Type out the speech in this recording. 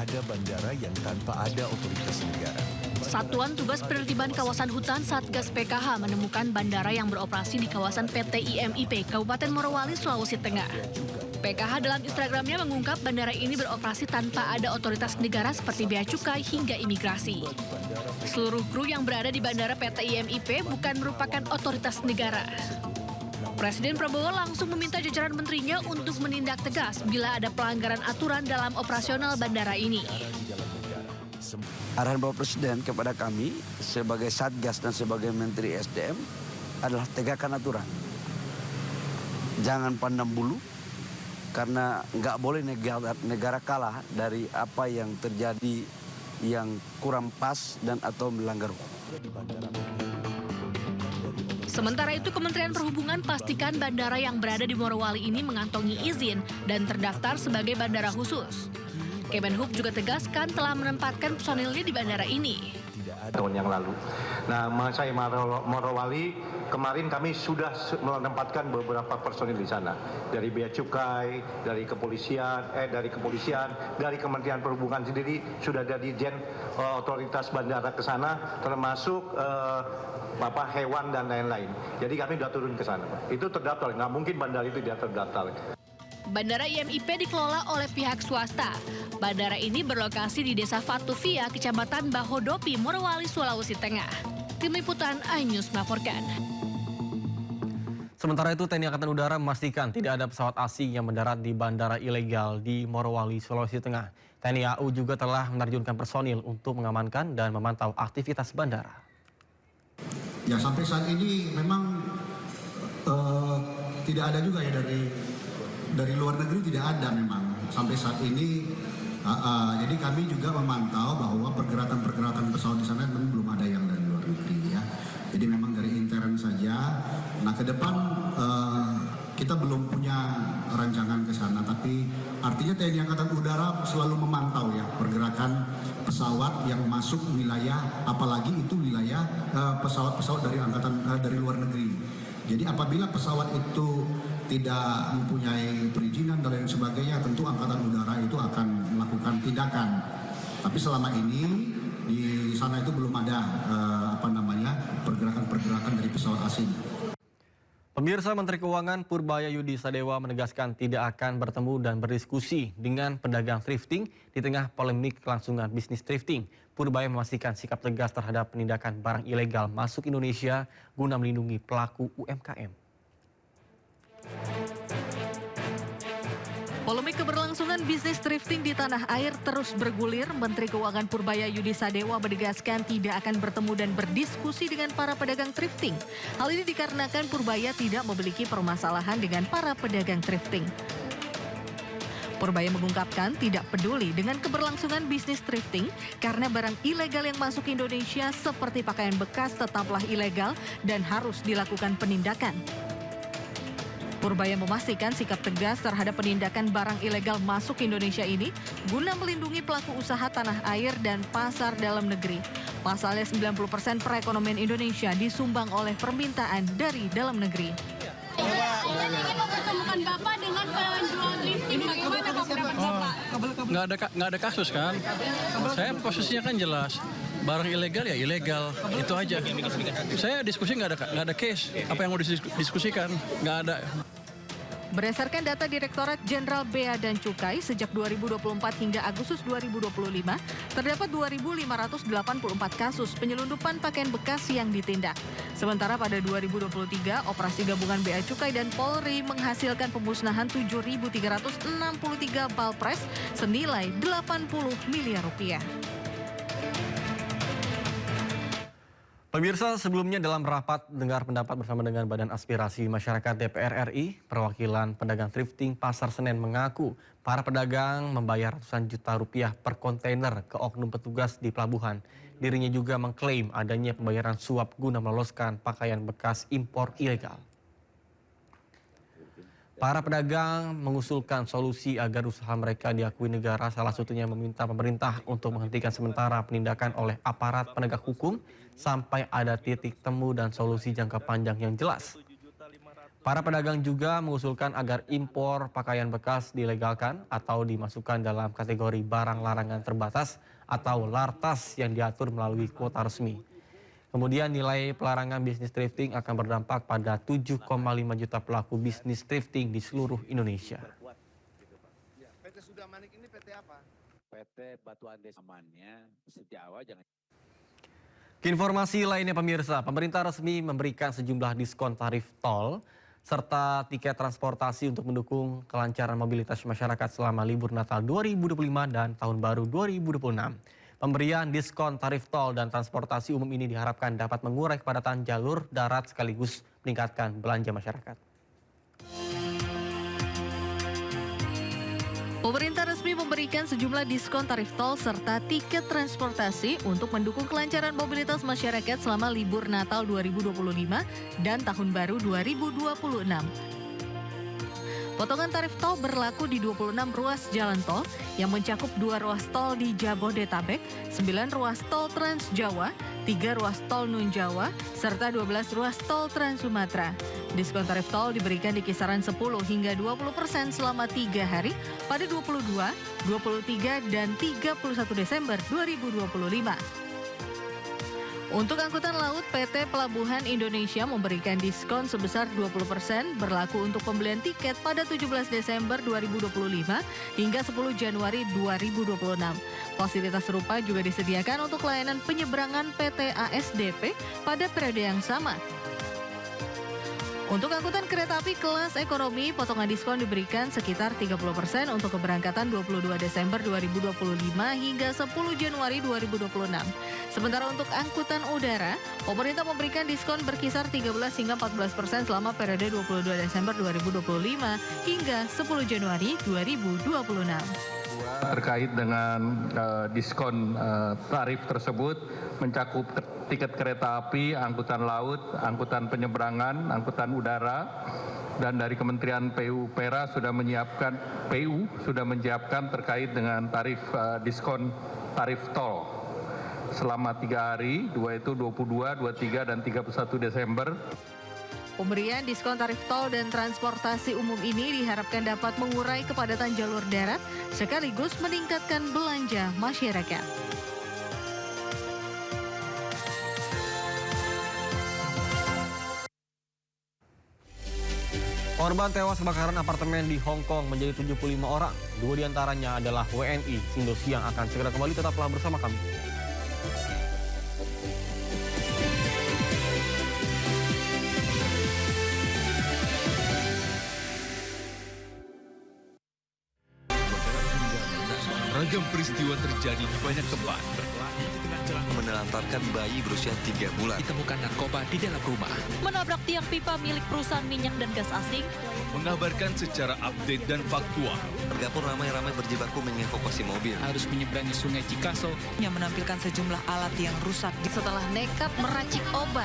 ada bandara yang tanpa ada otoritas negara. Satuan Tugas Penertiban Kawasan Hutan Satgas PKH menemukan bandara yang beroperasi di kawasan PT IMIP Kabupaten Morowali, Sulawesi Tengah. PKH dalam Instagramnya mengungkap bandara ini beroperasi tanpa ada otoritas negara seperti bea cukai hingga imigrasi. Seluruh kru yang berada di bandara PT IMIP bukan merupakan otoritas negara. Presiden Prabowo langsung meminta jajaran menterinya untuk menindak tegas bila ada pelanggaran aturan dalam operasional bandara ini. Arahan Bapak Presiden kepada kami sebagai Satgas dan sebagai Menteri SDM adalah tegakkan aturan. Jangan pandang bulu, karena nggak boleh negara kalah dari apa yang terjadi yang kurang pas dan atau melanggar hukum. Sementara itu, Kementerian Perhubungan pastikan bandara yang berada di Morowali ini mengantongi izin dan terdaftar sebagai bandara khusus. Kemenhub juga tegaskan telah menempatkan personilnya di bandara ini. Tahun yang lalu. Nah, mengenai Morowali, kemarin kami sudah menempatkan beberapa personil di sana. Dari Bea Cukai, dari kepolisian, dari Kementerian Perhubungan sendiri sudah ada dirjen otoritas bandara ke sana, termasuk hewan dan lain-lain. Jadi kami sudah turun ke sana. Itu terdaftar, nggak mungkin bandara itu tidak terdaftar. Bandara IMIP dikelola oleh pihak swasta. Bandara ini berlokasi di Desa Fatuvia, Kecamatan Bahodopi, Morowali, Sulawesi Tengah. Tim Liputan iNews melaporkan. Sementara itu, TNI Angkatan Udara memastikan tidak ada pesawat asing yang mendarat di bandara ilegal di Morowali, Sulawesi Tengah. TNI AU juga telah menerjunkan personil untuk mengamankan dan memantau aktivitas bandara. Ya, sampai saat ini memang tidak ada juga ya dari luar negeri, tidak ada memang sampai saat ini. Jadi kami juga memantau bahwa pergerakan pesawat di sana memang belum ada yang dari luar negeri ya. Jadi memang dari intern saja. Nah, ke depan kita belum punya rancangan ke sana, tapi artinya TNI Angkatan Udara selalu memantau ya pergerakan pesawat yang masuk wilayah, apalagi itu wilayah pesawat-pesawat dari luar negeri. Jadi apabila pesawat itu tidak mempunyai perizinan dan lain sebagainya, tentu Angkatan Udara itu akan melakukan tindakan. Tapi selama ini di sana itu belum ada pergerakan-pergerakan dari pesawat asing. Pemirsa, Menteri Keuangan Purbaya Yudi Sadewa menegaskan tidak akan bertemu dan berdiskusi dengan pedagang thrifting di tengah polemik kelangsungan bisnis thrifting. Purbaya memastikan sikap tegas terhadap penindakan barang ilegal masuk Indonesia guna melindungi pelaku UMKM. Polemik keberlangsungan bisnis thrifting di tanah air terus bergulir. Menteri Keuangan Purbaya Yudi Sadewa menegaskan tidak akan bertemu dan berdiskusi dengan para pedagang thrifting. Hal ini dikarenakan Purbaya tidak memiliki permasalahan dengan para pedagang thrifting. Purbaya mengungkapkan tidak peduli dengan keberlangsungan bisnis thrifting karena barang ilegal yang masuk Indonesia seperti pakaian bekas tetaplah ilegal dan harus dilakukan penindakan. Purbaya memastikan sikap tegas terhadap penindakan barang ilegal masuk Indonesia ini guna melindungi pelaku usaha tanah air dan pasar dalam negeri. Pasalnya 90% perekonomian Indonesia disumbang oleh permintaan dari dalam negeri. Kita ingin mempertemukan Bapak dengan penjual thrifting, bagaimana Pak pendapat Bapak? Nggak ada kasus kan? Saya posisinya kan jelas. Barang ilegal ya ilegal, itu aja. Saya diskusi nggak ada case. Apa yang mau didiskusikan? Nggak ada. Berdasarkan data Direktorat Jenderal Bea dan Cukai, sejak 2024 hingga Agustus 2025, terdapat 2.584 kasus penyelundupan pakaian bekas yang ditindak. Sementara pada 2023, operasi gabungan Bea Cukai dan Polri menghasilkan pemusnahan 7.363 balpres senilai 80 miliar rupiah. Pemirsa, sebelumnya dalam rapat dengar pendapat bersama dengan Badan Aspirasi Masyarakat DPR RI, perwakilan pedagang thrifting Pasar Senen mengaku para pedagang membayar ratusan juta rupiah per kontainer ke oknum petugas di pelabuhan. Dirinya juga mengklaim adanya pembayaran suap guna meloloskan pakaian bekas impor ilegal. Para pedagang mengusulkan solusi agar usaha mereka diakui negara, salah satunya meminta pemerintah untuk menghentikan sementara penindakan oleh aparat penegak hukum sampai ada titik temu dan solusi jangka panjang yang jelas. Para pedagang juga mengusulkan agar impor pakaian bekas dilegalkan atau dimasukkan dalam kategori barang larangan terbatas atau LARTAS yang diatur melalui kuota resmi. Kemudian nilai pelarangan bisnis thrifting akan berdampak pada 7,5 juta pelaku bisnis thrifting di seluruh Indonesia. PT Sudamanik ini PT apa? PT Batuan Desa amannya sejak awal jangan. Informasi lainnya pemirsa, pemerintah resmi memberikan sejumlah diskon tarif tol serta tiket transportasi untuk mendukung kelancaran mobilitas masyarakat selama libur Natal 2025 dan Tahun Baru 2026. Pemberian diskon tarif tol dan transportasi umum ini diharapkan dapat mengurai kepadatan jalur darat sekaligus meningkatkan belanja masyarakat. Pemerintah resmi memberikan sejumlah diskon tarif tol serta tiket transportasi untuk mendukung kelancaran mobilitas masyarakat selama libur Natal 2025 dan Tahun Baru 2026. Potongan tarif tol berlaku di 26 ruas jalan tol yang mencakup 2 ruas tol di Jabodetabek, 9 ruas tol Trans Jawa, 3 ruas tol Nun Jawa, serta 12 ruas tol Trans Sumatera. Diskon tarif tol diberikan di kisaran 10 hingga 20% selama 3 hari pada 22, 23, dan 31 Desember 2025. Untuk angkutan laut, PT Pelabuhan Indonesia memberikan diskon sebesar 20% berlaku untuk pembelian tiket pada 17 Desember 2025 hingga 10 Januari 2026. Fasilitas serupa juga disediakan untuk layanan penyeberangan PT ASDP pada periode yang sama. Untuk angkutan kereta api kelas ekonomi, potongan diskon diberikan sekitar 30% untuk keberangkatan 22 Desember 2025 hingga 10 Januari 2026. Sementara untuk angkutan udara, pemerintah memberikan diskon berkisar 13 hingga 14% selama periode 22 Desember 2025 hingga 10 Januari 2026. Terkait dengan diskon tarif tersebut mencakup tiket kereta api, angkutan laut, angkutan penyeberangan, angkutan udara, dan dari Kementerian PUPera sudah menyiapkan terkait dengan tarif diskon tarif tol selama 3 hari, 22, 23, dan 31 Desember. Pemberian diskon tarif tol dan transportasi umum ini diharapkan dapat mengurai kepadatan jalur darat sekaligus meningkatkan belanja masyarakat. Korban tewas kebakaran apartemen di Hong Kong menjadi 75 orang. 2 diantaranya adalah WNI. Indosiang akan segera kembali, tetaplah bersama kami. Ragam peristiwa terjadi di banyak tempat. Menelantarkan bayi berusia 3 bulan. Ditemukan narkoba di dalam rumah. Menabrak tiang pipa milik perusahaan minyak dan gas asing. Mengabarkan secara update dan faktual. Warga pun ramai-ramai berjibaku mengevakuasi mobil. Harus menyeberangi sungai Cikaso. Yang menampilkan sejumlah alat yang rusak. Setelah nekat meracik obat.